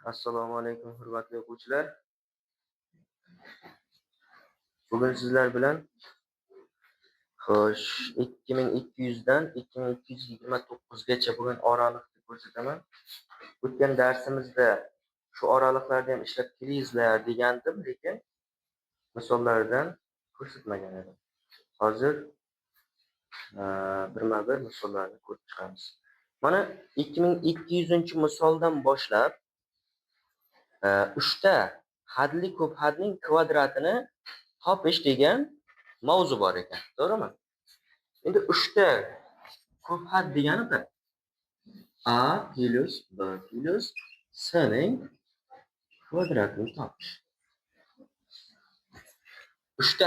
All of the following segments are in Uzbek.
Assalomu alaykum hurmatli o'quvchilar. Bugun sizlar bilan xo'sh 2200 dan 2229 gacha bo'lgan oraliqni ko'rsataman. O'tgan darsimizda shu oraliqlarni ham ishlab kelingizlar degandim, lekin misollardan ko'rsatmagan edim. Hozir birma-bir misollarni ko'rib chiqamiz. Mana 2200-misoldan boshlab 3 ta hadli ko'p hadning kvadratini topish degan mavzu bor ekan, to'g'rimi? Endi 3 ta ko'p had degani a plus b plus c ning kvadratini topish. 3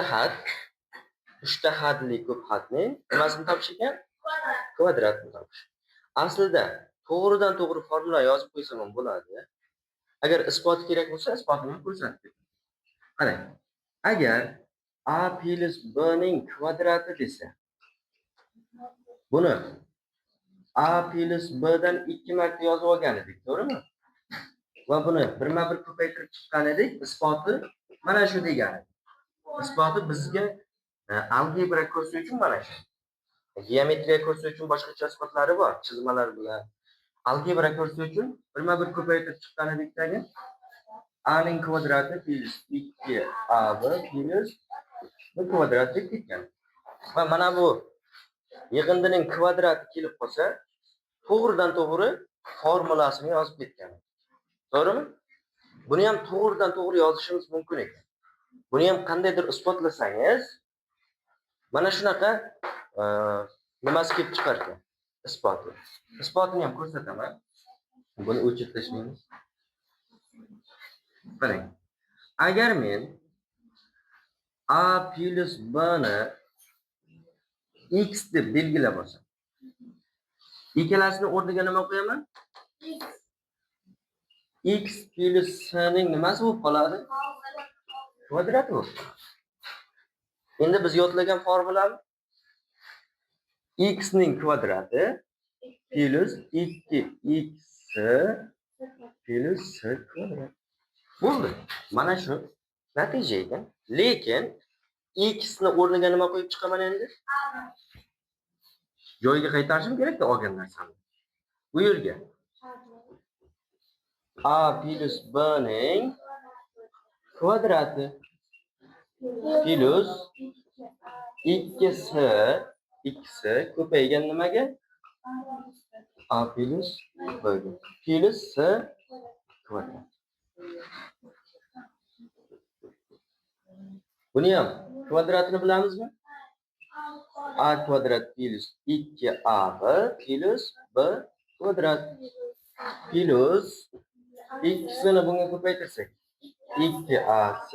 ta hadli ko'p hadning nimasini topish ekan? Kvadratini topish. Aslida to'g'ridan to'g'ri formula yozib qo'ysam ham bo'ladi. Agar isbot kerak bo'lsa, isbotini ko'rsatib. Qarang. Agar a plus b ning kvadrati desa, buni a plus b dan 2 marta yozib olgan edik, to'g'rimi? Va buni birma-bir ko'paytirib chiqqan edik. Isboti mana shu degani. Isboti bizga algebra kursi uchun mana shu. Geometriya kursi uchun boshqacha isbotlari bor, chizmalar bilan. Algebra kursi uchun birma-bir ko'paytirib chiqqan edikdagi a ning kvadrati plus 2ab plus b kvadrat deb ketgan. Va mana bu yig'indining kvadrati kelib qolsa, to'g'ridan to'g'ri formulasini yozib ketgan. To'g'rimi? Buni ham to'g'ridan to'g'ri yozishimiz mumkin ekan. Buni ham qandaydir isbotlasangiz, mana shunaqa nimasi kelib chiqar ekan, isboti. Isbotini ham ko'rsataman. Buni o'chirib tashlaymiz. Qarang. Agar men a plus b ni x deb belgilab olsam, ikkalasini o'rniga nima qo'yaman? X plus c ning nimasi bo'lib qoladi? Kvadrati bo'lib qoladi. Endi biz yodlagan formulamiz x ning kvadrati plus 2x plus c kvadrat. Bo'ldi. Mana shu natija ekan. Lekin x ni o'rniga nima qo'yib chiqaman endi? Joyiga qaytarishim kerak-da olgan narsamni. Bu yerga a plus b ning kvadrati plus 2x ko'paygan nimaga? A plus b plus c kvadrat. Buni ham kvadratini bilamizmi? A kvadrat plus 2ab plus b kvadrat plus x'ni bunga ko'paytirsak 2ac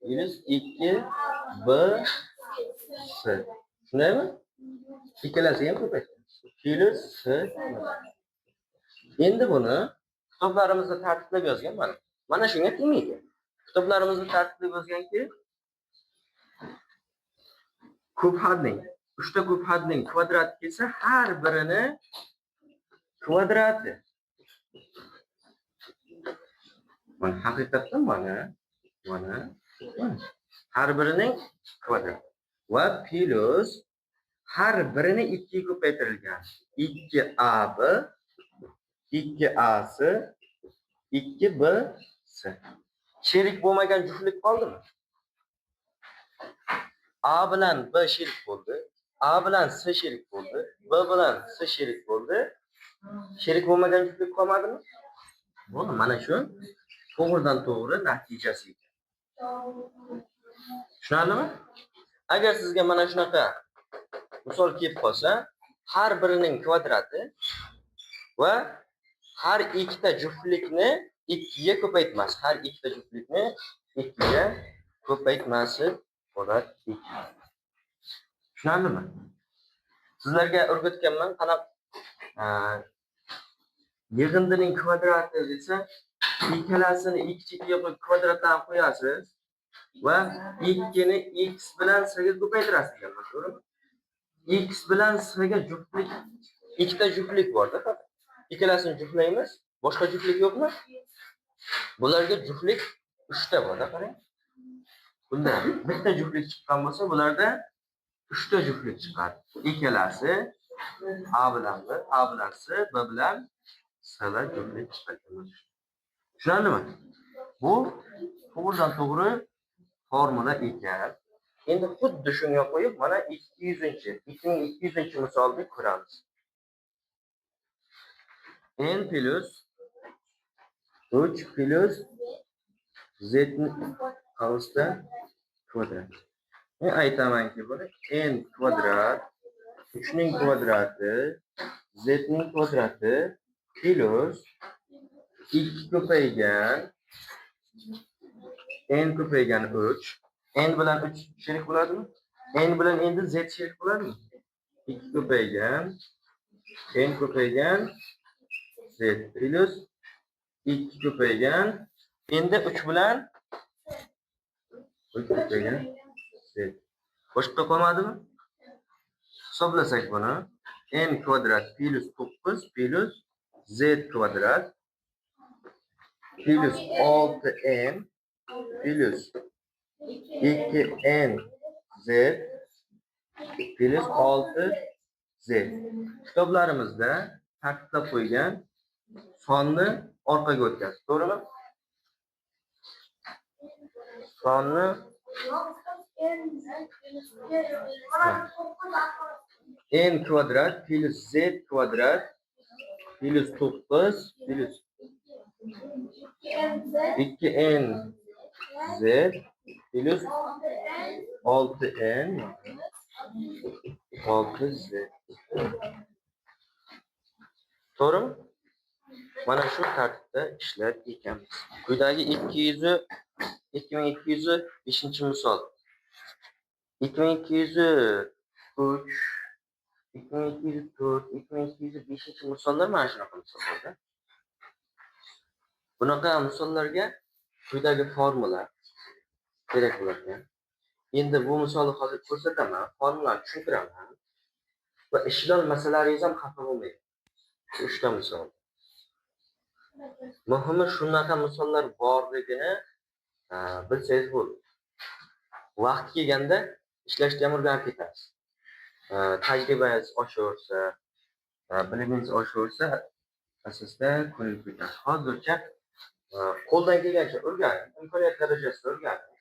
plus 2bc. Shundaymi? Ikkalasi ham ko'paytiramiz. Plus c. Endi buni kitoblarimizda tartiblab yozgan mana. Mana shunga tegmaydi. Kitoblarimizda tartiblab yozganki, ko'p hadning 3 ta ko'p hadning kvadrati kelsa, har birini kvadrati. Mana haqiqatdan mana har birining kvadrati va plus har birini 2 ga ko'paytirilgan. 2ab, 2ac, 2bc. Sherik bo'lmagan juftlik qoldimi? A bilan B sherik bo'ldi. A bilan C sherik bo'ldi. B bilan C sherik bo'ldi. Sherik bo'lmagan juftlik qolmadimi? Bo'ldi. Mana shu to'g'ridan to'g'ri natijasi ekan. Tushunarlimi? Agar sizga mana shunaqa misol kelib qolsa, har birining kvadrati va har ikkita juftlikni 2 ga ko'paytmas. Har ikkita juftlikni 2 ga ko'paytmasi bo'ladi ekan. Tushunarlimi? Sizlarga o'rgatganman, qanaqa yig'indining kvadrati desa, ikkalasini ikki chetiga qo'yib kvadratdan qo'yasiz va 2 ni x bilan c ga ko'paytirasiz deganman, to'g'rimi? X bilan c ga juftlik, ikkita juftlik bor-da. Ikkalasini juftlaymiz. Boshqa juftlik yo'qmi? Bularga juftlik 3 ta bo'ladi, qarang. Bunda bitta juftlik chiqqan bo'lsa, bularda 3 ta juftlik chiqadi. Ikkalasi A bilan B, A bilan C, B bilan C'lar juftlik chiqadi. Tushunarlimi? Bu to'g'ridan-to'g'ri formula ekan. Endi xuddi shunga qo'yib, mana 2200 misolni ko'ramiz. N plus 3 plus z qavsda kvadrat. Men aytamanki, buni n kvadrat 3 ning kvadrati z ning kvadrati plus 2 ko'paygan n ko'paygan 3. N bilan 3 sherik bo'ladimi? N bilan endi z sherik bo'ladimi? 2 ko'paygan n ko'paygan z plus 2 ko'paygan endi 3 bilan 3 ko'paygan z. Boshqa qolmadimi? Hisoblasak buni n kvadrat plus 9 plus z kvadrat plus 6n plus 2n z plus 6z. Kitoblarimizda tartiblab qo'ygan sonni orqaga o'tkazib, to'g'rimi? Sonni n kvadrat plus z kvadrat plus 9 plus 2n z plus 6n 6z. To'g'rimi? Mana shu tartibda ishlar ekanmiz. Quyidagi 2205 misol. 2203, 2204, 2205 misollar mana shunaqa misollarda. Bunaqa misollarga quyidagi formula kerak bo'ladi. Endi bu misolni hozir ko'rsataman, formulani tushuntiraman va ishlanmasalaringiz ham xafa bo'lmaydi. 3 ta misol. Muhimi shunaqa misollar borligini bilsangiz bo'ldi. Vaqt kelganda ishlashga ham o'rganib ketasiz. Tajribangiz oshaversa, bilimingiz oshaversa, asosda ko'nib ketadi. Hozircha qo'ldan kelgancha o'rganing, imkoniyat darajasida o'rganing.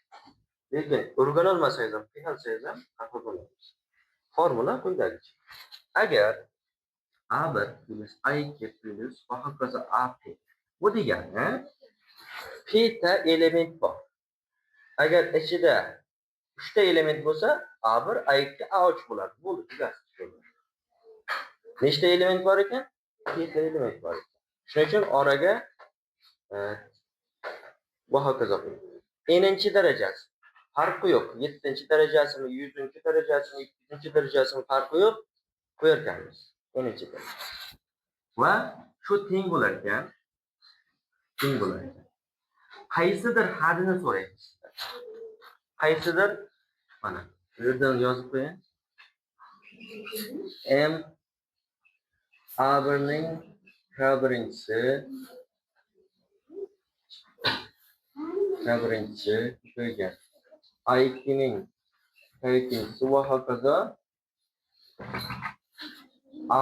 Lekin o'rgana olmasangiz ham, qiynalsangiz ham xafa bo'lmaysiz. Formula quyidagicha. Agar A1 plus A2 plus va hokazo AP. Bu degani p ta element bor. Agar ichida 3 ta element bo'lsa, A1, A2, A3 bo'ladi. Bo'ldi, tugadi. Nechta element bor ekan? P ta element bor ekan. Shuning uchun oraga va hokazo qo'ying. N'inchi darajasi farqi yo'q. 7-darajasimi, 100-darajasimi, 200-darajasimi farqi yo'q. Qo'yarkanmiz. N'inchi daraja. Va shu teng bo'lar ekan. Teng bo'lar ekan. Qaysidir hadini so'raymiz. Qaysidir mana bu yerdan yozib qo'ying. M A1ning birinchisi qo'ygan. A2ning ikkinchisi va hokazo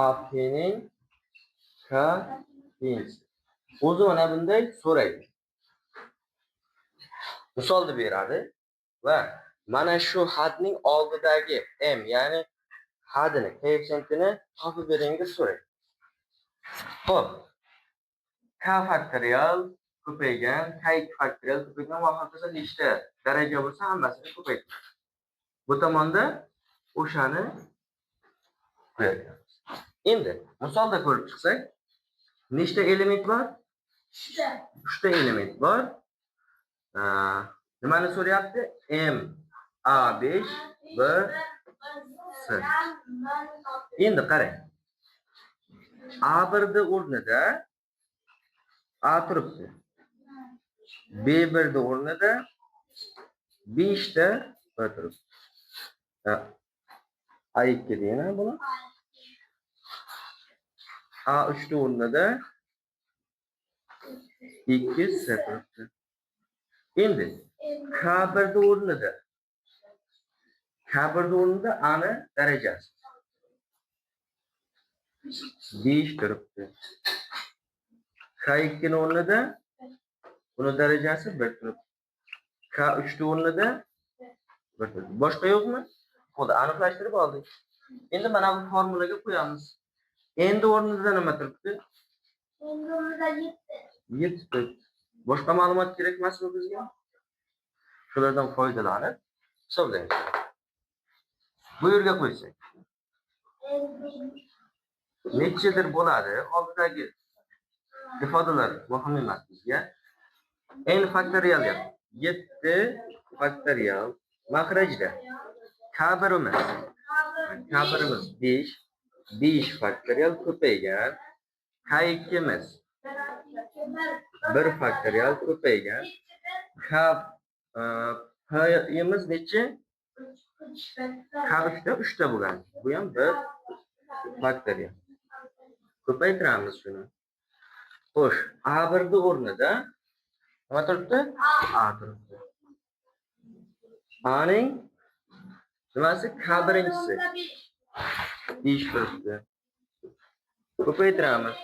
AP'ning ikkinchisi. O'zi mana bunday so'raydi. Misolni beradi va mana shu hadning oldidagi m, ya'ni hadini, koeffitsientini topib bering deb so'raydi. Xo'p. K faktorial ko'paygan, K2 faktorial ko'paygan va hokazo nechta daraja bo'lsa hammasini ko'paytiradi. Bu tomonda o'shani qo'yamiz. Endi misolda ko'rib chiqsak, nechta element bor? 3 ta element bor. Nimani so'rayapti? M A5 B C. Endi qarang. A1 o'rnida A turibdi. B1 o'rnida 5 ta B turibdi. A2 deyman buni. A3 o'rnida 2 S turibdi. Endi K1'da o'rnida A'ni darajasi 5 turibdi. K2'ning o'rnida buni darajasi 1 turibdi. K3'ning o'rnida 1 turibdi. Boshqa yo'qmi? Bo'ldi, aniqlashtirib oldik. Endi mana bu formulaga qo'yamiz. Endi o'rnida nima turibdi? Endi o'rnida 7 turibdi. Boshqa ma'lumot kerak emasmi bizga? Shulardan foydalanib hisoblaymiz. Bu yerga qo'ysak, nechadir bo'ladi? Oldidagi ifodalar muhim emas bizga. N faktorial 7 faktorial mahrajda K1'imiz 5 faktorial ko'paygan, K2'miz 1 faktorial ko'paygan, P'imiz necha? K3'da 3 ta bo'lgan. Bu ham 1 faktorial. Ko'paytiramiz shuni. Xo'sh, A1'da o'rnida nima turibdi? A turibdi. A'ning nimasi? K1'inchisi 5 turibdi. Ko'paytiramiz.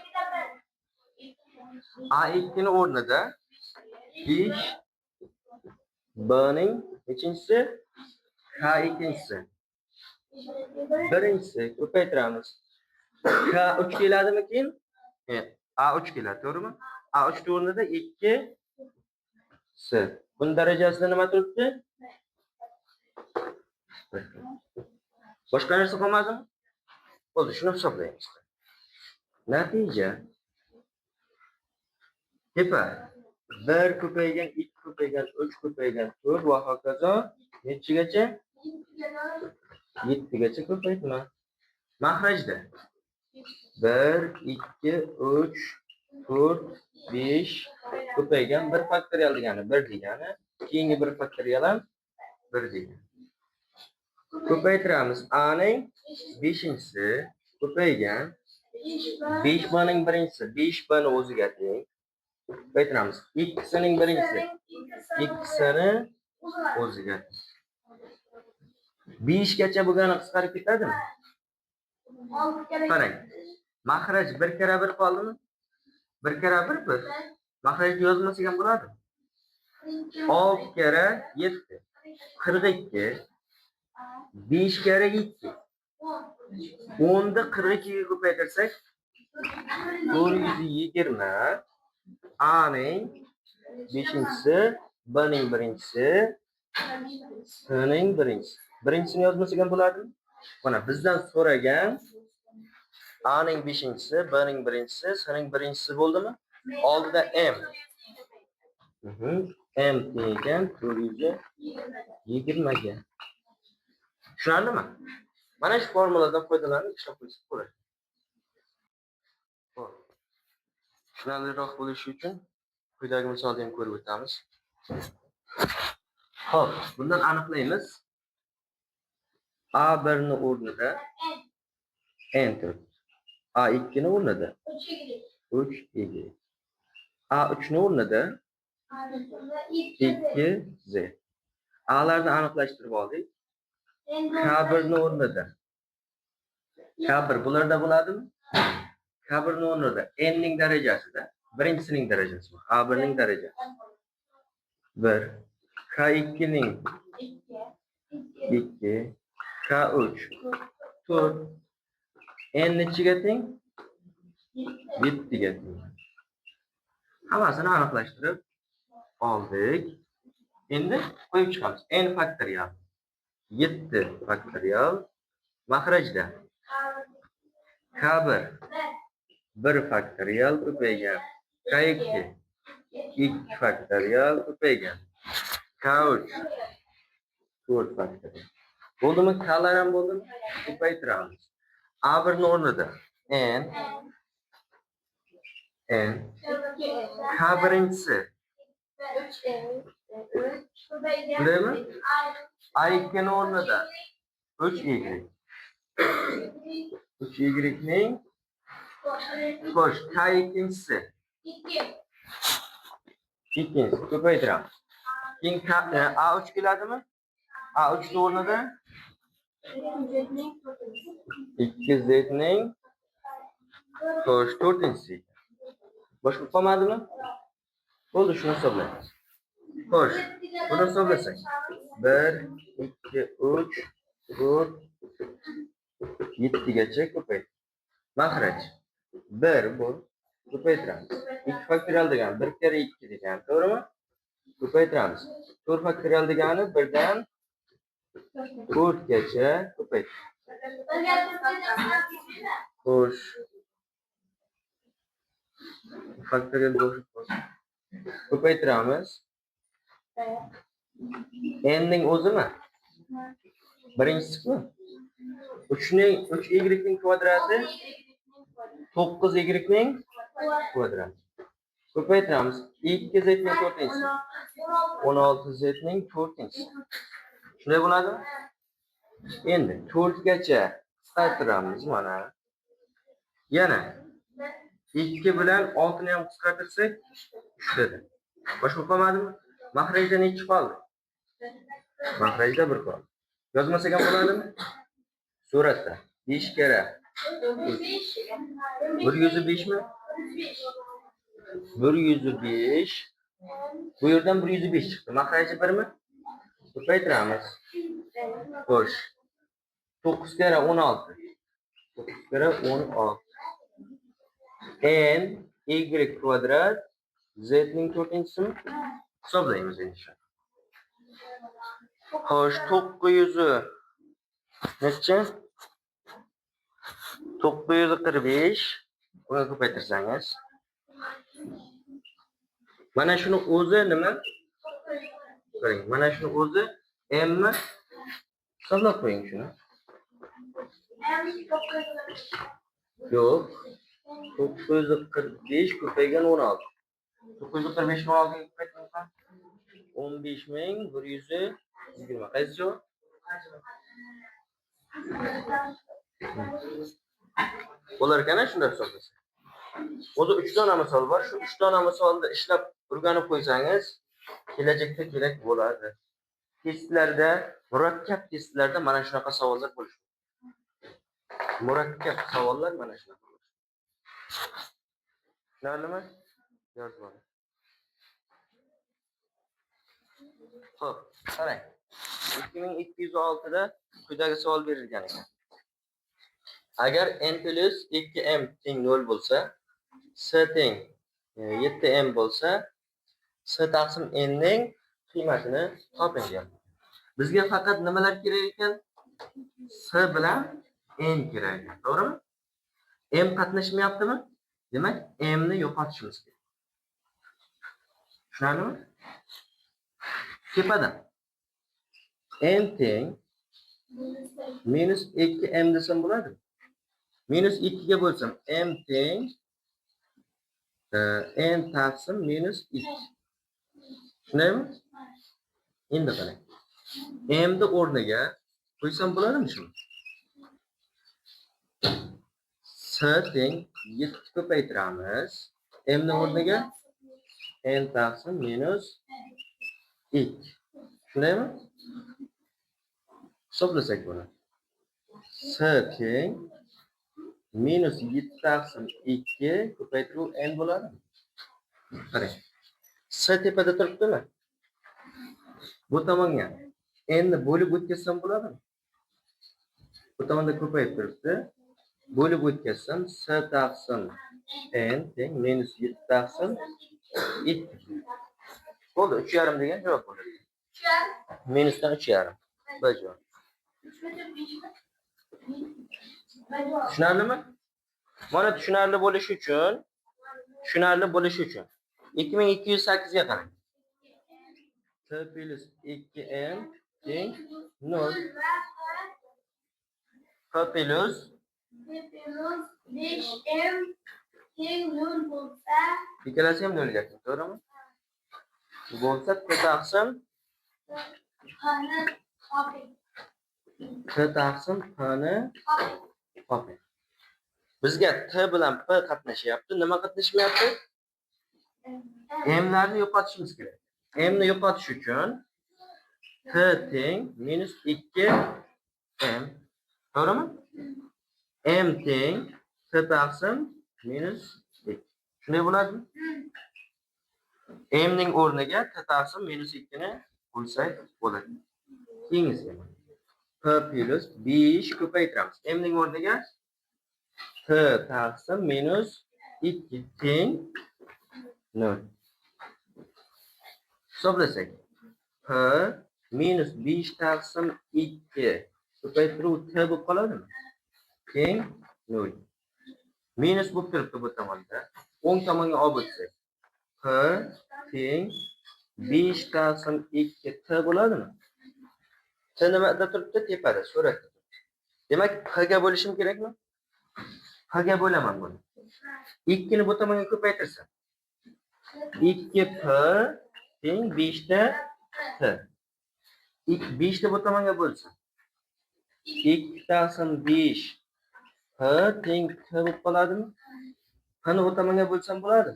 A2'ning o'rnida 5 B'ning nechinchisi? K2'inchisi. Birinchisi ko'paytiramiz. K3 keladimi keyin? A3 keladi, to'g'rimi? A3 o'rnida 2 S. Buning darajasida nima turibdi? Boshqa narsa qolmadimi? Bo'ldi, shuni hisoblaymiz. Natija tepa 1 ko'paygan, 2 ko'paygan, 3 ko'paygan, 4 va hokazo nechigacha? 7 gacha ko'paytma. Mahrajda 1, 2, 3, 4, 5 ko'paygan 1 faktorial degani 1 degani, keyingi 1 faktorial ham 1 degani. Ko'paytiramiz. A'ning 5-inchisi ko'paygan 5 B'ning birinchisi 5 B'ni o'ziga teng. Ko'paytiramiz. X'ning birinchisi X'ni o'ziga teng. 5 gacha bo'lgani qisqarib ketadimi? Qarang. Mahraj 1 kara 1 qoldimi? 1 kara 1 1. Mahrajni yozmasak ham bo'ladi. 6 kara 7 42. 5 kara 2 10 ni 42 ga ko'paytirsak 420. A'ning 5-inchisi, B'ning birinchisi, S'ning birinchisi. Birinchisini yozmasak ham bo'ladimi? Mana bizdan so'ragan A'ning 5-inchisi, B'ning birinchisi, S'ning birinchisi bo'ldimi? Oldida M. M degan 420 ga. Tushunarlimi? Mana shu formuladan foydalanib ishlab qo'ysak bo'ladi. Xo'p. Tushunarliroq bo'lishi uchun quyidagi misolni ham ko'rib o'tamiz. Xo'p, bundan aniqlaymiz. A1 ni o'rnida n turibdi. A2 ni o'rnida 3 y. A3 ni o'rnida 2 z. A'larni aniqlashtirib oldik. K1 ni o'rnida K1 bularda bo'ladimi? K1 ni o'rnida n ning darajasida birinchisining darajasi bor. A1 ning darajasi 1, K2 ning 2, K3 4. N nechiga teng? 7 ga teng. Hammasini aniqlashtirib oldik. Endi qo'yib chiqamiz. N faktorial 7 faktorial mahrajda K1 1 faktorial ko'paygan, K2 2 faktorial ko'paygan, K3 4 faktorial. Bo'ldimi? K'lar ham bo'ldimi? Ko'paytiramiz. A1 ni o'rnida n K1-inchisi Birdami? A2 ni o'rnida 3y. 3y ning xo'sh, K2-inchisi Ikkinchisi ko'paytiramiz. Keyin A3 keladimi? A3 o'rnida 2zning xo'sh 4-si. Boshqa qolmadimi? Bo'ldi, shuni hisoblaymiz. Xo'sh, buni hisoblasak. 1, 2, 3, 4, 7 gacha ko'paydi. Makhraj 1 bu ko'paytiramiz. 2 faktorial degani 1 kere 2 degani, to'g'rimi? Ko'paytiramiz. 4 faktorial degani 1 dan 4 gacha ko'paydi. Xo'sh. Faktorial bo'lish. Ko'paytiramiz. N ning o'zimi? Birinchisi-ku. 3y ning kvadrati 9y ning kvadrati. Ko'paytiramiz. 2z ning 4-si. 16z ning 4-si. Shunday bo'ladimi? Endi 4 gacha qisqartiramiz mana. Yana 2 bilan 6 ni ham qisqartirsak 3 dedi. Boshqa qolmadimi? Mahrajda nechi qoldi? Mahrajda 1 qoldi. Yozmasak ham bo'ladimi? Suratda 5 kere 105 mi? 105. Bu yerdan 105 chiqdi. Mahraji 1 mi? Ko'paytiramiz. Xo'sh. 9 kere 16. 9 kere 16. N y kvadrat z ning 4-si hisoblaymiz endi. Xo'sh, 900 necha? 945. Buni ko'paytirsangiz. Mana shuni o'zi nima? Qarang, mana shuni o'zi m mi? Hisoblab qo'ying shuni. Yo'q. 945 ko'paygan 16. 945 ni 16 ga ko'paytirsa 15120. Qaysi javob? Bo'lar ekan shunda hisoblasa. O'zi 3 dona misol bor. Shu 3 dona misolda ishlab o'rganib qo'ysangiz, kelajakda kerak bo'ladi. Testlarda, murakkab testlarda mana shunaqa savollar bo'lishi. Murakkab savollar mana shunaqa bo'lishi. Tushunarlimi? Yozib oling. Xo'p, qarang. 2206 da quyidagi savol berilgan ekan. Agar n plus 2m teng 0 bo'lsa, s teng 7m bo'lsa, s taqsim n ning qiymatini toping deyapti. Bizga faqat nimalar kerak ekan? S bilan n kerak ekan, to'g'rimi? M qatnashmayaptimi? Demak, m ni yo'qotishimiz kerak. Tushunarlimi? Tepada n teng minus 2m desam bo'ladimi? Minus 2 ga bo'lsam m teng n taqsim minus 2. Tushunaymi? Endi qarang. M ni o'rniga qo'ysam bo'ladimi shuni? S teng 7 ko'paytiramiz. M ni o'rniga n taqsim minus 2. Tushunaymi? Hisoblasak buni. S teng minus 7 taqsim 2 ko'paytiruv n bo'ladi. Qarang. S tepada turibdimi? Bu tomonga n ni bo'lib o'tkazsam bo'ladimi? Bu tomonda ko'payib turibdi. Bo'lib o'tkazsam s taqsim n teng minus 7 taqsim 2. Bo'ldi, 3,5 degan javob bo'ladi. Minusdan 3,5. Bu javob. Tushunarlimi? Mana tushunarli bo'lishi uchun 2208 ga qarang. T plus 2m teng 0. P plus 5m teng 0 bo'lsa, ikkalasi ham 0 ga teng, to'g'rimi? Bo'lsa t taqsim qani toping. t taqsim p ni toping. Bizga t bilan p qatnashyapti. Nima qatnashmayapti? m'larni yo'qotishimiz kerak. M'ni yo'qotish uchun t teng minus 2 m. To'g'rimi? M teng t taqsim minus 2. Shunday bo'ladimi? M ning o'rniga t taqsim minus 2 ni qo'ysak bo'ladi. Keyingisi p plus 5 ko'paytiramiz. M ning o'rniga t taqsim minus 2 teng 0. Hisoblasak p minus 5 taqsim 2 ko'paytiruv t bo'lib qoladimi? Teng 0. Minus bo'lib turibdi bu tomonda. O'ng tomonga olib o'tsak p teng 5 taqsim 2 t bo'ladimi? T nimada turibdi? Tepada, suratda. Demak, p ga bo'lishim kerakmi? P ga bo'laman buni. 2 ni bu tomonga ko'paytirsam 2p teng 5 ta t. 5 ni bu tomonga bo'lsam 2 taqsim 5 p teng t bo'lib qoladimi? P ni bu tomonga bo'lsam bo'ladi.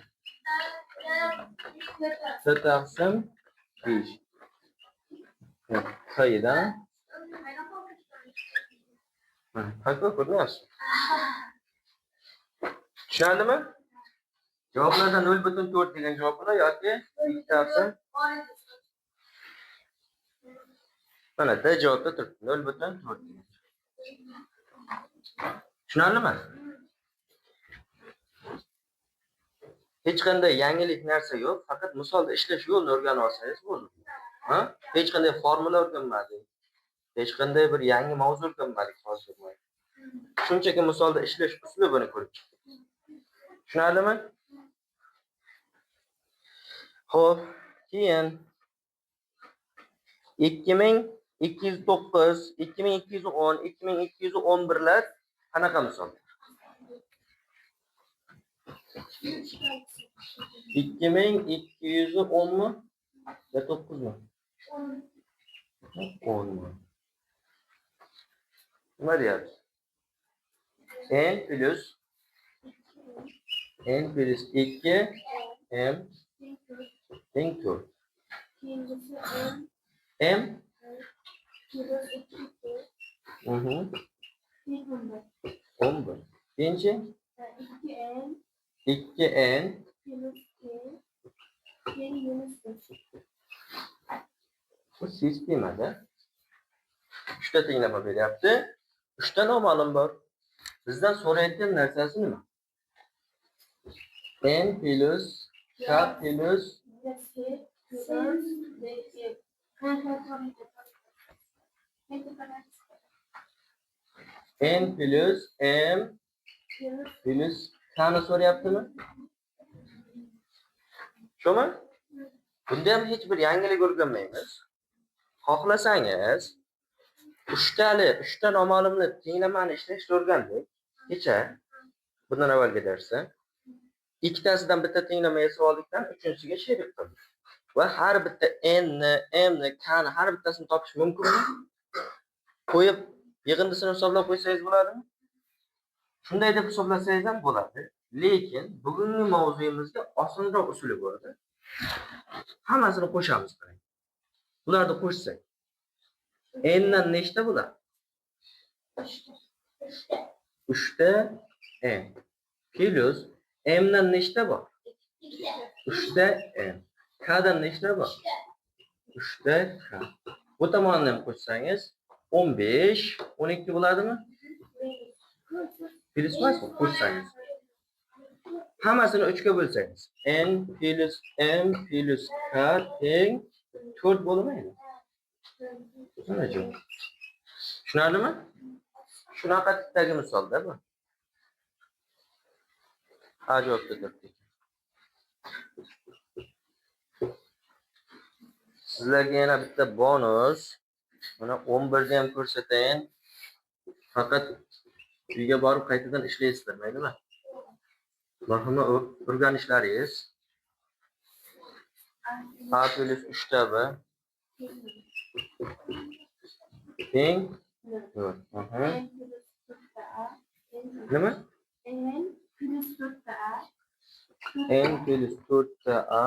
T taqsim 5. P'dan P'ga ko'ryapsiz. Tushundingmi? Javoblardan 0.4 degan javob bor yoki 2 taqsim mana D javobda turibdi 0.4. Tushundingmi? Hech qanday yangilik narsa yo'q, faqat misolda ishlash yo'lini o'rganib olsangiz bo'ldi. Ha? Hech qanday formula o'rganmadik. Hech qanday bir yangi mavzu o'rganmadik hozir. Shunchaki misolda ishlash uslubini ko'rib chiqdik. Tushundingmi? Xo'p, keyin 2209, 2210, 2211 lar qanaqa misol? 2210 mi? Ya 9 mi? 10 mi? Nima deyapsiz? N plus 2 m teng 4. M mhm 11. Birinchi 2n bu sistemada 3 ta tenglama beryapti. 3 ta noma'lum bor. Bizdan so'rayotgan narsasi nima? N plus k plus n plus m plus k ni so'rayaptimi? Shumi? Bunda ham hech bir yangilik o'rganmaymiz. Xohlasangiz 3 ta noma'lumni tenglamani ishlashni o'rgandik. Kecha bundan avvalgi darsda ikkitasidan bitta tenglama yasab oldikdan uchinchisiga sherik qildik. Va har bitta n ni, m ni, k ni har bittasini topish mumkinmi? Qo'yib yig'indisini hisoblab qo'ysangiz bo'ladimi? Shunday deb hisoblasangiz ham bo'ladi. Lekin bugungi mavzuyimizga osonroq usuli bo'ladi. Hammasini qo'shamiz qarang. Bularni qo'shsak n dan nechta bo'ladi? 3 ta n plus m dan nechta bor? 3 ta m. K dan nechta bor? 3 ta k. Bu tomonni ham qo'shsangiz 15, 12 bo'ladimi? Plus emasmi? Qo'shsangiz. Hammasini 3 ga bo'lsangiz n plus m plus k teng 4 bo'lmaydi. Mana javob. Tushunarlimi? Shunaqa tipdagi misolda bu. Ha, javobda turibdi. Sizlarga yana bitta bonus. Mana 11 ni ham ko'rsatayin. Faqat uyga borib qaytadan ishlaysizlar, maylimi? Muhimi o'rganishlaringiz. A plus 3 ta b teng 4. Nima? N plus 4 A n plus 4'te a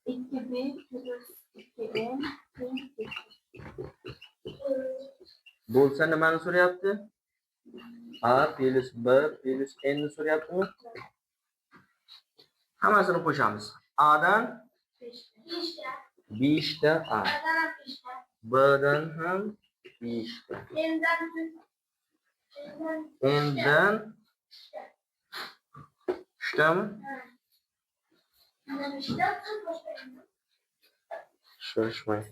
2b plus 2n bo'lsa nimani so'rayapti? A plus b plus n ni so'rayaptimi? Hammasini qo'shamiz. A dan 5 ta a, b dan ham 5 ta, n dan 3 tami? Shoshmang.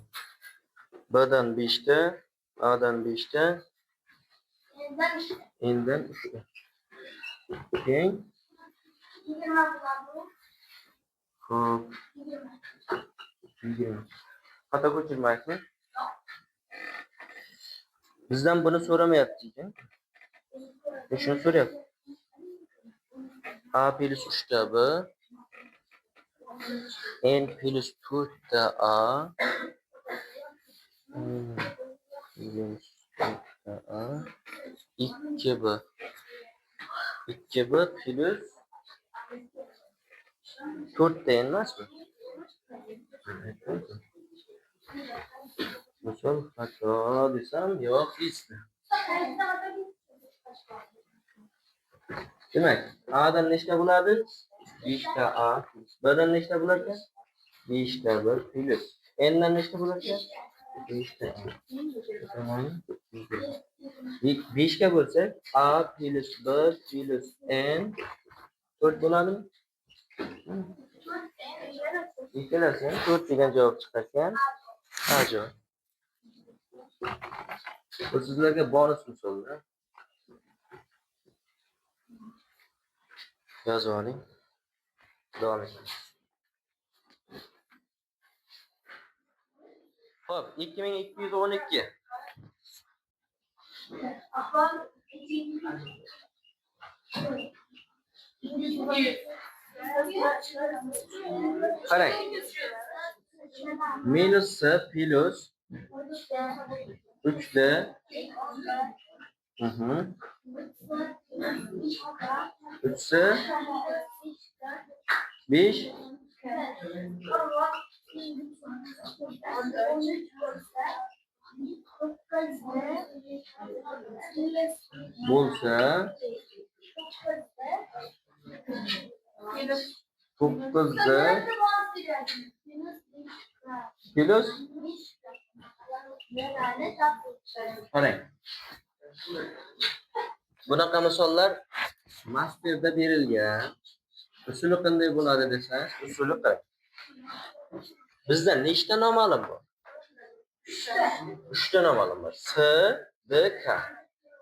B dan 5 ta, a dan 5 ta, n dan 3 ta. Teng. Xo'p, 20. Xato ko'chirmaysizmi? Bizdan buni so'ramayapti ekan. Shuni so'rayapti. A plus 3 ta b, n plus 4 ta a, plus 4 ta a, 2b. 2b plus 4 ta n emasmi? Misol xato desam, yo'q hechmi? Demak, a dan nechta bo'ladi? 5 ta a. B dan nechta bo'lar ekan? 5 ta b plus n dan nechta bo'lar ekan? 5 ta a. Tamam. 5 ga bo'lsak, a plus b plus n 4 bo'ladimi? Ikkalasi ham 4 degan javob chiqar ekan. Ajoyib. Bu sizlarga bonus misollar. Yozib oling. Davom etamiz. Xo'p, 2212. Qarang. Minus s plus 3 da 3 s 5 bo'lsa 9 da plus qarang. Bunaqa misollar masterda berilgan. Usuli qanday bo'ladi desangiz, usuli qarang. Bizda nechta noma'lum bor? 3 ta noma'lum bor. S, D, K.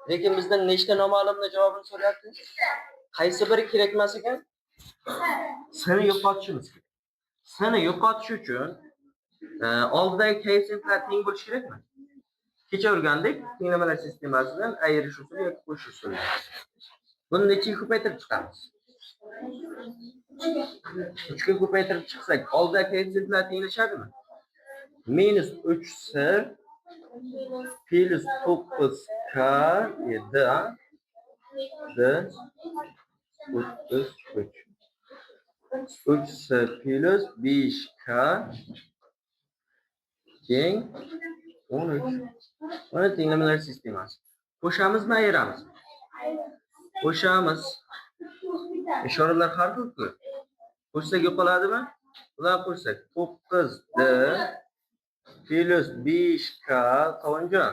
Lekin bizdan nechta noma'lumni javobini so'rayapti? Qaysi biri kerak emas ekan? S'ni yo'qotishimiz kerak. S'ni yo'qotish uchun oldidagi koeffitsiyentlar teng bo'lishi kerakmi? Kecha o'rgandik, tenglamalar sistemasidan ayirish usuli yoki qo'shish usuli. Buni nechaga ko'paytirib chiqamiz? 3 ga ko'paytirib chiqsak, oldidagi koeffitsiyentlar tenglashadimi? Minus 3s plus 9k edi. D 33. 3s plus 5k teng 13. Mana tenglamalar sistemasi. Qo'shamizmi, ayiramiz? Qo'shamiz. Ishoralar har xil-ku. Qo'shsak yo'qoladimi? Ular qo'shsak 9d plus 5k qavonjon.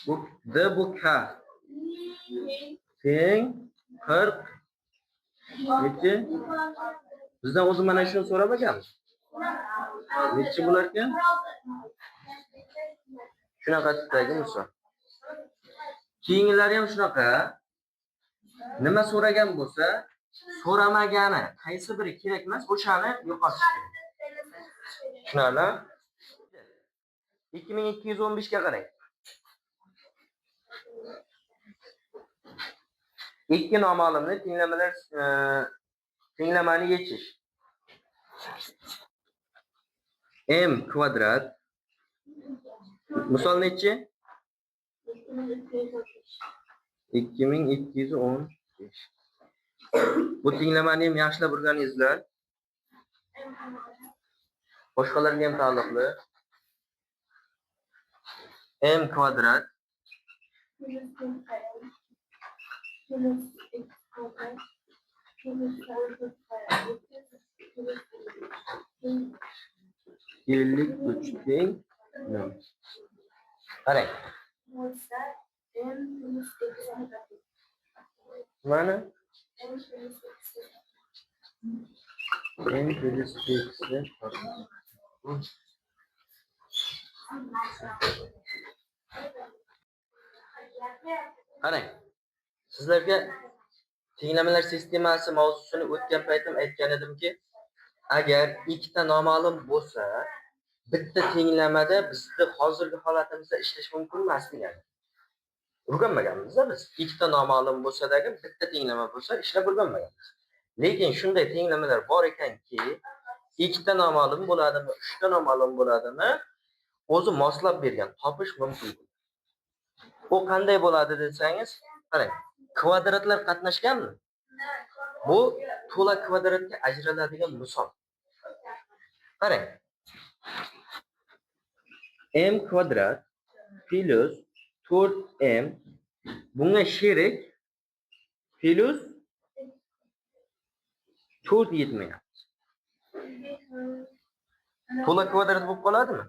Bu d bu k. Teng 40. Nechi? Bizdan o'zi mana shuni so'ramaganmiz. Nechi bo'lar ekan? Shunaqa tipdagi misol. Keyingilari ham shunaqa. Nima so'ragan bo'lsa, so'ramagani qaysi biri kerak emas, o'shani yo'qotish kerak. Tushunarli? 2215 ga qarang. Ikki noma'lumni tenglamani yechish. M kvadrat. Misol nechi? 2215. Bu tenglamani ham yaxshilab o'rganingizlar. Boshqalarga ham taalluqli. M kvadrat plus 10m plus x kvadrat plus 53 teng nol. Qarang. bo'lsa m plus x negativ. Mana M plus x n plus x qarang. Sizlarga tenglamalar sistemasi mavzusini o'tgan paytim aytgan edimki, agar ikkita noma'lum bo'lsa, bitta tenglamada bizni hozirgi holatimizda ishlash mumkin emas degan. O'rganmaganmiz biz. Ikkita noma'lum bo'lsa-dagi bitta tenglama bo'lsa, ishlab o'rganmaganmiz. Lekin shunday tenglamalar bor ekanki, ikkita noma'lum bo'ladimi, uchta noma'lum bo'ladimi, o'zi moslab bergan, topish mumkin. U qanday bo'ladi desangiz, qarang. Kvadratlar qatnashganmi? Bu to'la kvadratga ajraladigan misol. Qarang. M kvadrat plus 4m bunga sherik plus 4 yetmayapti. To'la kvadrat bo'lib qoladimi?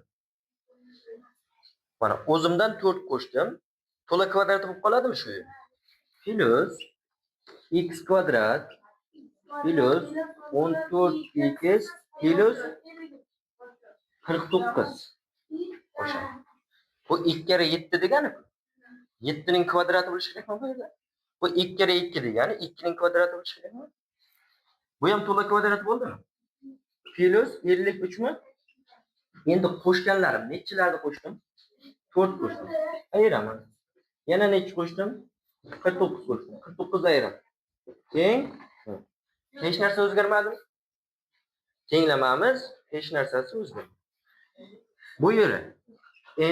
Mana o'zimdan 4 qo'shdim. To'la kvadrat bo'lib qoladimi shu yerda? Plus x kvadrat plus 14x plus 49. Qo'shing. Bu 2 kere 7 degani. 7 ning kvadrati bo'lishi kerakmi bu yerda? Bu 2 kere 2 degani 2 ning kvadrati bo'lishi kerakmi? Bu ham to'la kvadrat bo'ldimi? Plus 53 mi? Endi qo'shganlarim nechilarni qo'shdim? 4 qo'shdim. Ayiraman. Yana nechi qo'shdim? 49 qo'shdim. 49 ayiraman. Teng. Hech narsa o'zgarmadimi? Tenglamamiz hech narsasi o'zgarmadi. Bu yeri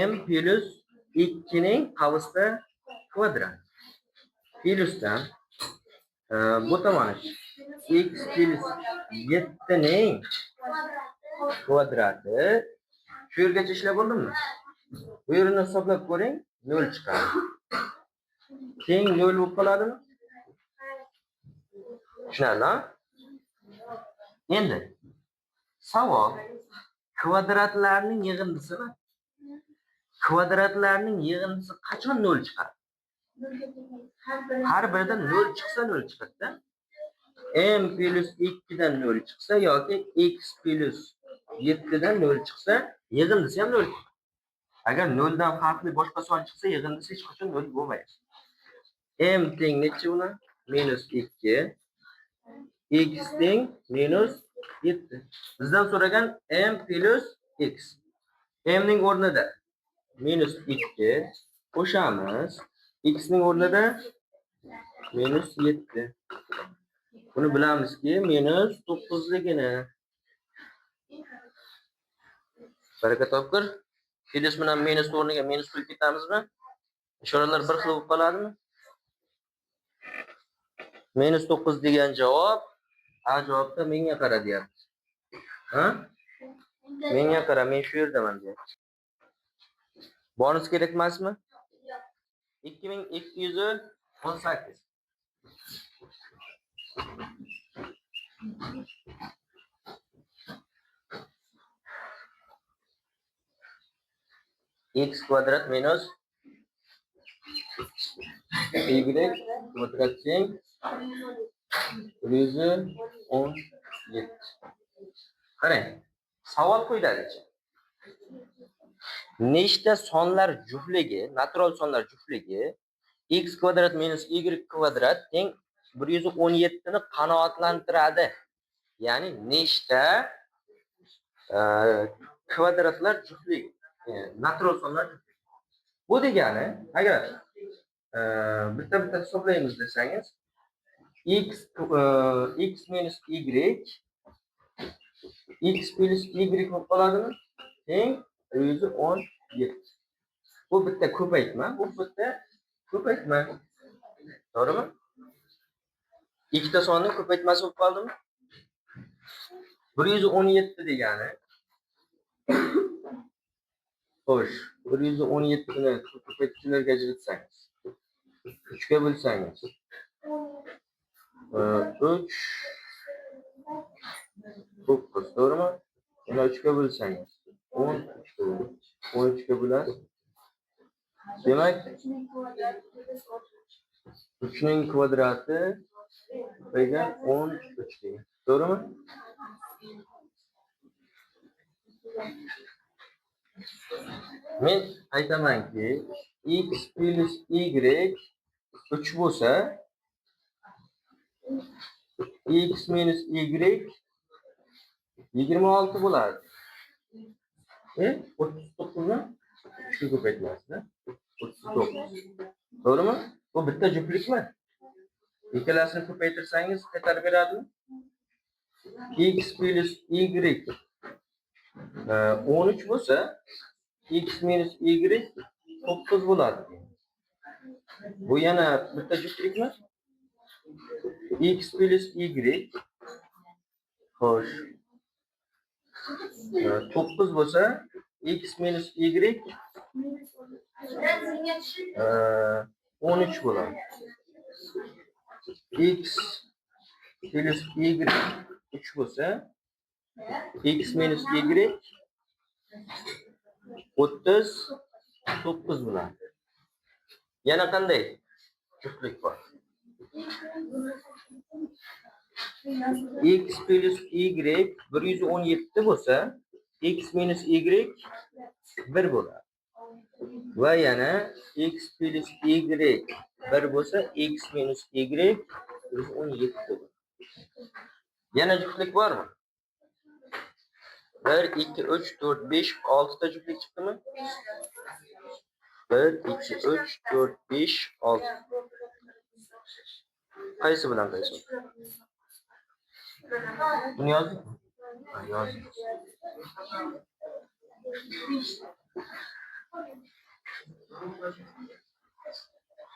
m plus 2 ning qavsda kvadrat. Plusdan bu tomoni x plus 7 ning kvadrati. Shu yergacha ishlab bo'ldimmi? Bu yerini hisoblab ko'ring, 0 chiqadi. Teng 0 bo'lib qoladimi? Tushunarli? Endi savol kvadratlarning yig'indisimi? Kvadratlarning yig'indisi qachon 0 chiqadi? Har biridan 0 chiqsa 0 chiqadi-da. M plus 2 dan 0 chiqsa yoki x plus 7 dan 0 chiqsa, yig'indisi ham 0 chiqadi. Agar 0 dan farqli boshqa son chiqsa, yig'indisi hech qachon 0 bo'lmaydi. M teng necha uni? Minus 2. X teng minus 7. Bizdan so'ragan m plus x. M ning o'rnida minus 2 qo'shamiz. X ning o'rnida minus 7. Buni bilamizki minus 9 ligini. Baraka topgur. Plus bilan minus o'rniga minus qo'yib ketamizmi? Ishoralar bir xil bo'lib qoladimi? Minus 9 degan javob A javobda menga qara deyapti. Ha? Menga qara, men shu yerdaman deyapti. Bonus kerak emasmi? 2218. X kvadrat minus y kvadrat teng 117. Qarang, savol qo'yiladicha. Nechta sonlar juftligi, natural sonlar juftligi x kvadrat minus y kvadrat teng 117 ni qanoatlantiradi? Ya'ni nechta kvadratlar juftligi, natural sonlar juftligi. Bu degani, agar bitta hisoblaymiz desangiz, x minus y x plus y bo'lib qoladimi? Teng 117. Bu bitta ko'paytma, bu bitta ko'paytma. To'g'rimi? ikkita sonning ko'paytmasi bo'lib qoldimi? 117 degani. Xo'sh, 117 ni ko'paytuvchilarga ajratsangiz, 3 ga bo'lsangiz, 3 9, to'g'rimi? Yana 3 ga bo'lsangiz, 13 ga bo'ladi. 13 ga bo'ladi. Demak, 3 ning kvadrati degan 13 degan. To'g'rimi? Men aytamanki, x plus y 3 bo'lsa, x minus y 26 bo'ladi. 39 ni shu ko'paytmasida 39. To'g'rimi? Bu bitta juftlikmi? Ikkalasini ko'paytirsangiz qaytarib beradimi? X plus y 13 bo'lsa, x minus y 9 bo'ladi. Bu yana bitta juftlikmi? X plus y. Xo'sh. 9 bo'lsa, x minus y 13 bo'ladi. X plus y 3 bo'lsa, x minus y 39 bo'ladi. Yana qanday juftlik bor? X plus y 117 bo'lsa, x minus y 1 bo'ladi. Va yana x plus y 1 bo'lsa, x minus y 117 bo'ladi. Yana juftlik bormi? 1, 2, 3, 4, 5, 6 ta juftlik chiqdimi? 1, 2, 3, 4, 5, 6. Qaysi bilan qaysi? Buni yozdingmi? Ha, yozdim.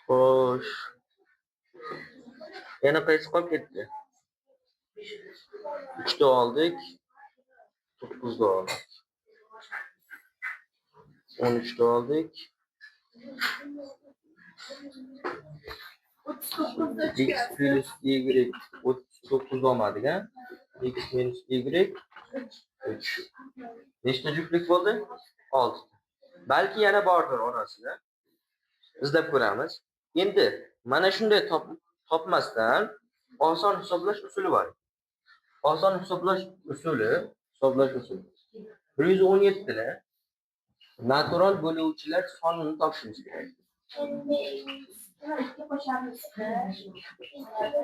Xo'sh. Yana qaysi qolib ketdi? 3 ta oldik. 9 ta oldik. 13 ta oldik. X plus y 39 olmadik, ha? X minus y 3. Nechta juftlik bo'ldi? 6. Balki yana bordir onasida. Izlab ko'ramiz. Endi mana shunday topmasdan oson hisoblash usuli bor. Oson hisoblash usuli. 117 ni natural bo'luvchilar sonini topishimiz kerak.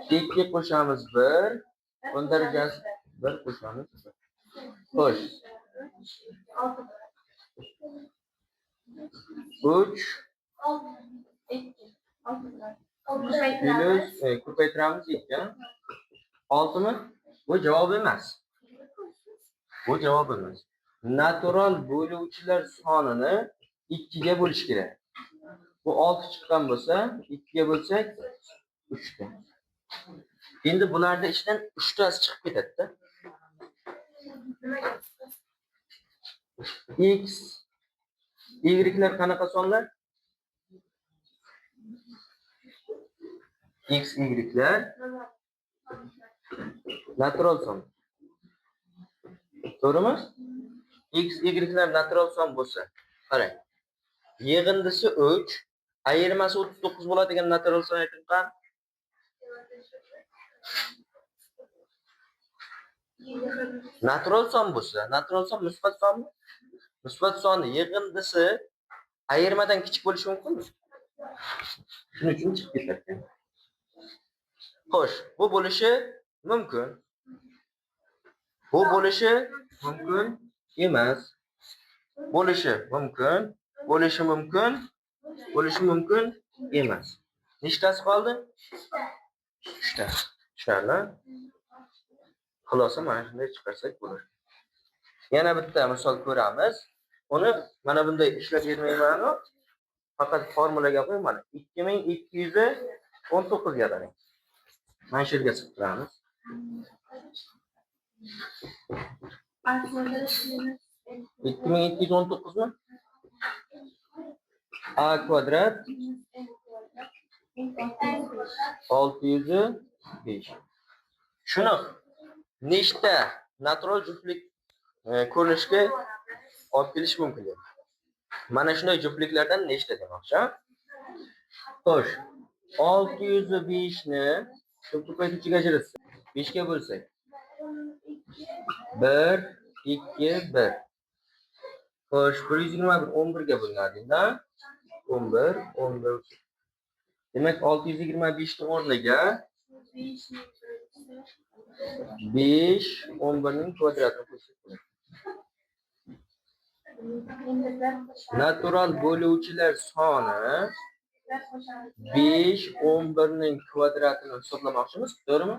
2 qo'shamiz 1, 10 darajasi 1 qo'shamiz 1. Xo'sh. 3 plus ko'paytiramiz 2. 6 mi? Bu javob emas. Bu javob emas. Natural bo'luvchilar sonini 2 ga bo'lish kerak. Bu 6 chiqqan bo'lsa, 2 ga bo'lsak 3 ta. Endi bularda ichdan 3 tasi chiqib ketadi-da. X, y'lar qanaqa sonlar? X, y'lar natural son. To'g'rimi? X, y'lar natural son bo'lsa, qarang. Yig'indisi 3, ayirmasi 39 bo'ladigan natural son aytilgan. Natural son bo'lsa, natural son musbat sonmi? Musbat sonni yig'indisi ayirmadan kichik bo'lishi mumkinmi? Shuning uchun chiqib ketadi. Xo'sh, bu bo'lishi mumkin. Bu bo'lishi mumkin emas. Bo'lishi mumkin, bo'lishi mumkin, bo'lishi mumkin emas. Nechtasi qoldi? 3 ta. Tushunarli? Xulosa mana shunday chiqarsak bo'ladi. Yana bitta misol ko'ramiz. Uni mana bunday ishlab bermayman. Faqat formulaga qo'ying mana. 2219 yaraning. Mana shu yerga chiqtiramiz. Artmada minus n 2219 mi? A kvadrat minus n kvadrat 605. Shuni nechta natural juftlik ko'rinishga olib kelish mumkin edi? Mana shunday juftliklardan nechta demoqchi? Xo'sh, 605 ni ko'paytiruvchiga ajratsak, 5 ga bo'lsak, 1 2 1. Xo'sh, 121 11 ga bo'linadi-da. 11 11. Demak, 625 ni o'rniga 5 11 ning kvadratini qo'ysak bo'ladi. Natural bo'luvchilar soni 5 11 ning kvadratini hisoblamoqchimiz, to'g'rimi?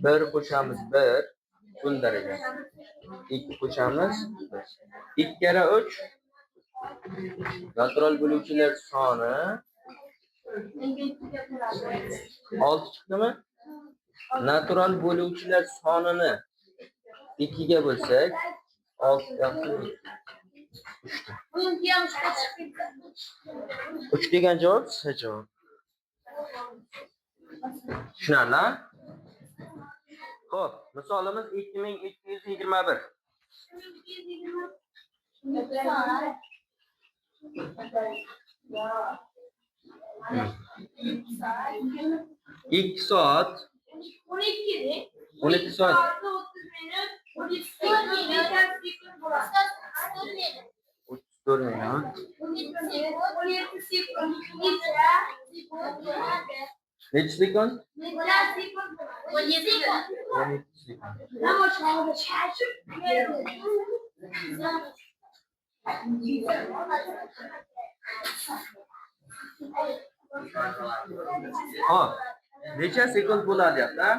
1 qo'shamiz 1 bundariga. 2 qo'shamiz 2 kara 3 natural bo'luvchilar soni 6 chiqdimi? Natural bo'luvchilar sonini 2 ga bo'lsak 6 yaxshi 3 degan javob siz javob. Tushunarli? Xo'p, misolimiz 2221. İlk saat 12 saat 34 minut. Neçi sekund? 12 sekund. Hop, necha sekund bo'ladi deyapti?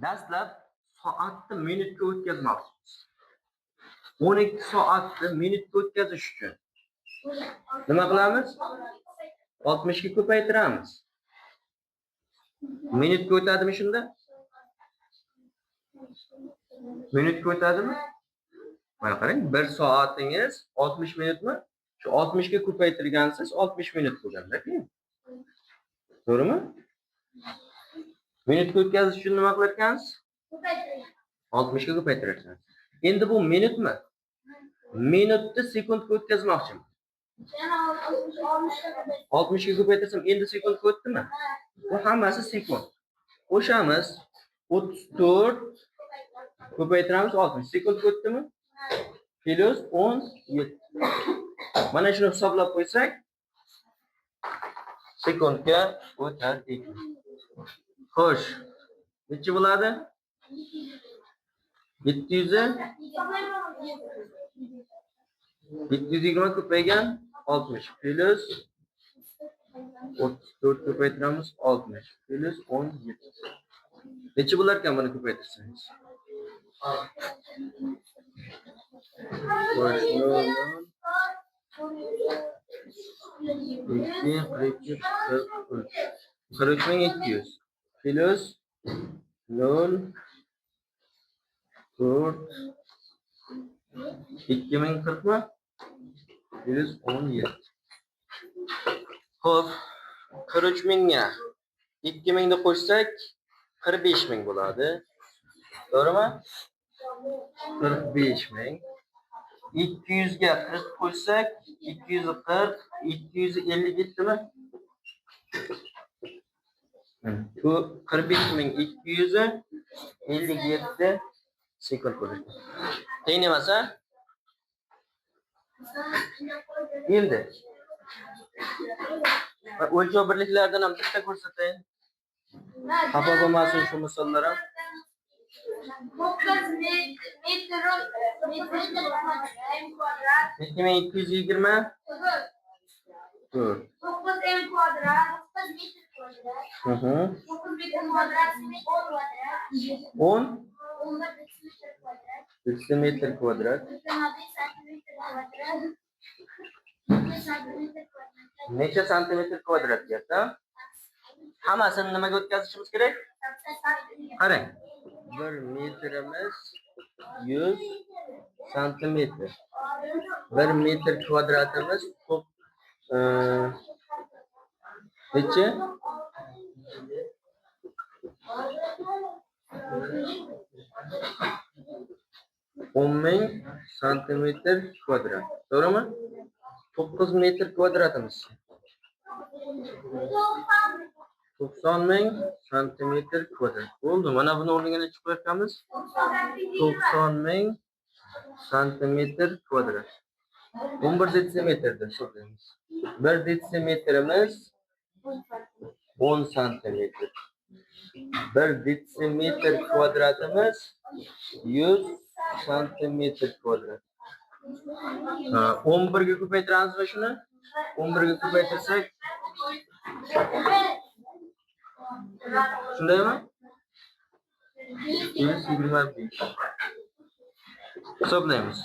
Dastlab soatni minutga o'tkazmoqchimiz. 12 soatni minutga o'tkazish uchun nima qilamiz? 60 ga ko'paytiramiz. Minutga o'tadimi shunda? Minutga o'tadimi? Mana qarang, 1 soatingiz 60 minutmi? Shu 60 ga ko'paytirgansiz 60 minut bo'lganda-ku. To'g'rimi? Minutga o'tkazish uchun nima qilar ekansiz? 60 ga ko'paytirasiz. Endi bu minutmi? Minutni sekundga o'tkazmoqchiman. 60 ga ko'paytirsam endi sekundga o'tdimi? Bu hammasi sekund. Qo'shamiz 34 ko'paytiramiz 60. Sekundga o'tdimi? Plus 17. Mana shuni hisoblab qo'ysak sekundga o'tar ekan. Xo'sh, necha bo'ladi? 720 ko'paygan 60 plus 34 ko'paytiramiz 60 plus 17. Necha bo'lar ekan buni ko'paytirsangiz? Xo'sh, 43 plus 0 4 2040 mi? Plus 17. Xo'p, 43 mingga 2000 ni qo'shsak 45 ming bo'ladi. To'g'rimi? 45 ming. 200 ga 40 qo'shsak 240 257 mi? 45.257 sekund bo'ladi. Qiyin emas-a? Endi o'lchov birliklaridan ham bitta ko'rsatay. Xafa bo'lmasin shu misollar ham. 9 metr 2220 4. 9 m kvadrat 9 metr kvadrat 9 metr kvadrat 10 10 metr kvadrat necha santimetr kvadrat deyapti? Hammasini nimaga o'tkazishimiz kerak? Qarang. 1 metrimiz 100 santimetr. 1 metr kvadratimiz necha? 10.000 santimetr kvadrat. To'g'rimi? 9 metr kvadratimiz. 90.000 santimetr kvadrat. Bo'ldi. Mana buni o'rniga necha qo'yamiz? 90.000 santimetr kvadrat. 11 detsimetrda hisoblaymiz. 1 detsimetrimiz 10 santimetr. 1 detsimetr kvadratimiz 100 santimetr kvadrat. 11 ga ko'paytiramizmi shuni? 11 ga ko'paytirsak shundaymi? 125. Hisoblaymiz.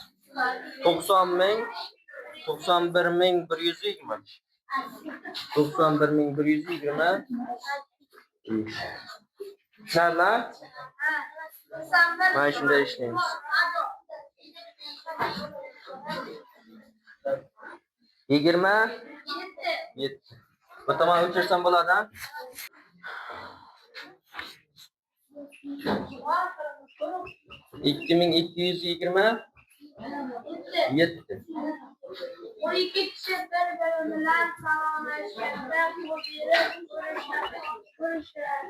90.000 91.120. 91.120. Tushunarli? Mana shunday ishlaymiz. 27. Bu tomon o'chirsam bo'ladi. 2227. 12 kishi bir-biri bilan salomlashganda qo'l berib ko'rishadi.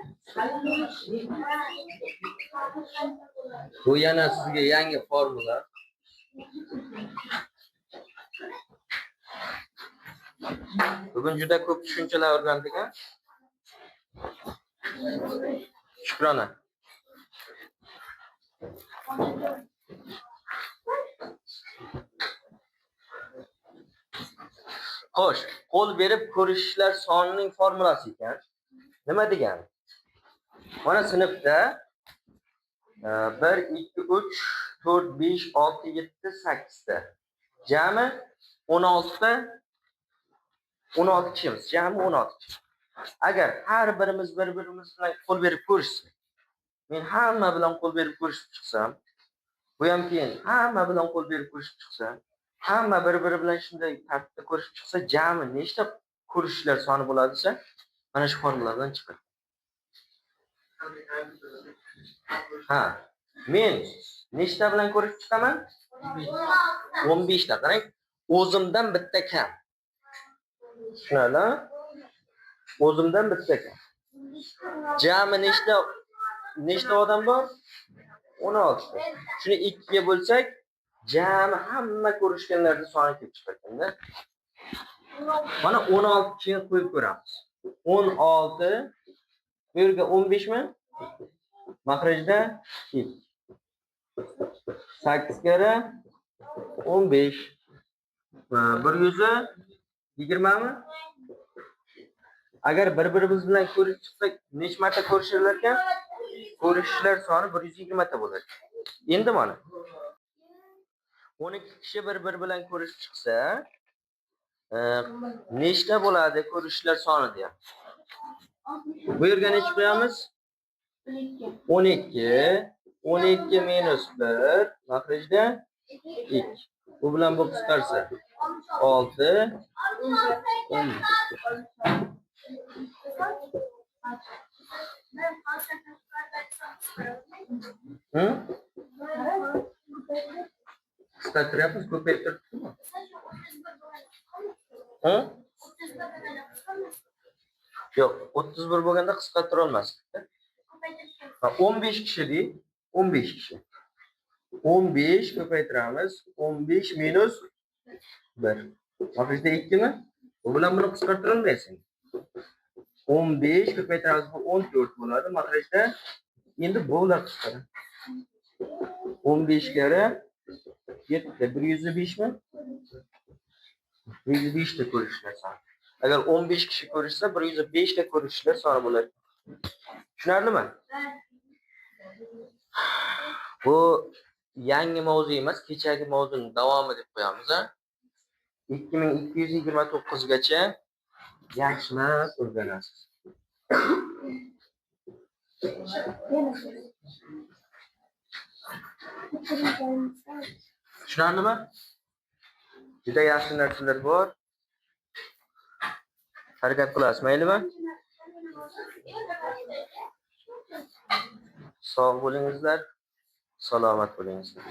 Bu yana sizga yangi formula. Bugun juda ko'p tushunchalar o'rgandik. Shukrona. Xo'sh, qo'l berib ko'rishishlar sonining formulasi ekan. Nima degani? Mana sinfda 1 2 3 4 5 6 7 8 ta. Jami 16 ta 16 kishimiz. Jami 16 kishi. Agar har birimiz bir-birimiz bilan qo'l berib ko'rishsak, men hamma bilan qo'l berib ko'rishib chiqsam, bu ham keyin hamma bilan qo'l berib ko'rishib chiqsa, hamma bir-biri bilan shunday tartibda ko'rishib chiqsa, jami nechta ko'rishishlar soni bo'ladi desa, mana shu formuladan chiqadi. Ha, men nechta bilan ko'rishib chiqaman? 15 ta. Qarang, o'zimdan bitta kam. Tushunarli? O'zimdan bitta kam. Jami nechta odam bor? 16 ta. Shuni 2 ga bo'lsak, jami hamma ko'rishganlarning soni kelib chiqadi. Mana 16 kishini qo'yib ko'ramiz. 16 bu yerga 15 mi? Mahrajda 2. 8 kere 15. 120 mi? Agar bir-birimiz bilan ko'rishib chiqsak, necha marta ko'rishirlar ekan? Ko'rishishlar soni 120 ta bo'ladi. Endi mana 12 kishi bir-biri bilan ko'rishib chiqsa, nechta bo'ladi ko'rishishlar soni deyapmiz. Bu yerga necha qo'yamiz? 12. 12 minus 1 mahrajda 2. Bu bilan bu qisqarsa 6. 10. Qisqartiryapmiz, ko'paytiribmi? Yo'q, 31 bo'lganda qisqartira olmasdik. 15 kishi deydi. 15 kishi. 15 ko'paytiramiz. 15 minus 1. Mahrajda 2 mi? Bu bilan buni qisqartira olmaysan. 15 ko'paytiramiz, bu 14 bo'ladi. Mahrajda endi bo'lar qisqaradi. 15 kere 7, 105 mi? 105 ta ko'rishishlar soni. Agar 15 kishi ko'rishsa, 105 ta ko'rishishlar soni bo'ladi. Tushunarlimi? Bu yangi mavzu emas, kechagi mavzuning davomi deb qo'yamiz. 2229 gacha yaxshilab o'rganasiz. Tushunarlimi? Juda yaxshi narsalar bor. Harakat qilasiz, maylimi? Sog' bo'lingizlar, salomat bo'lingizlar.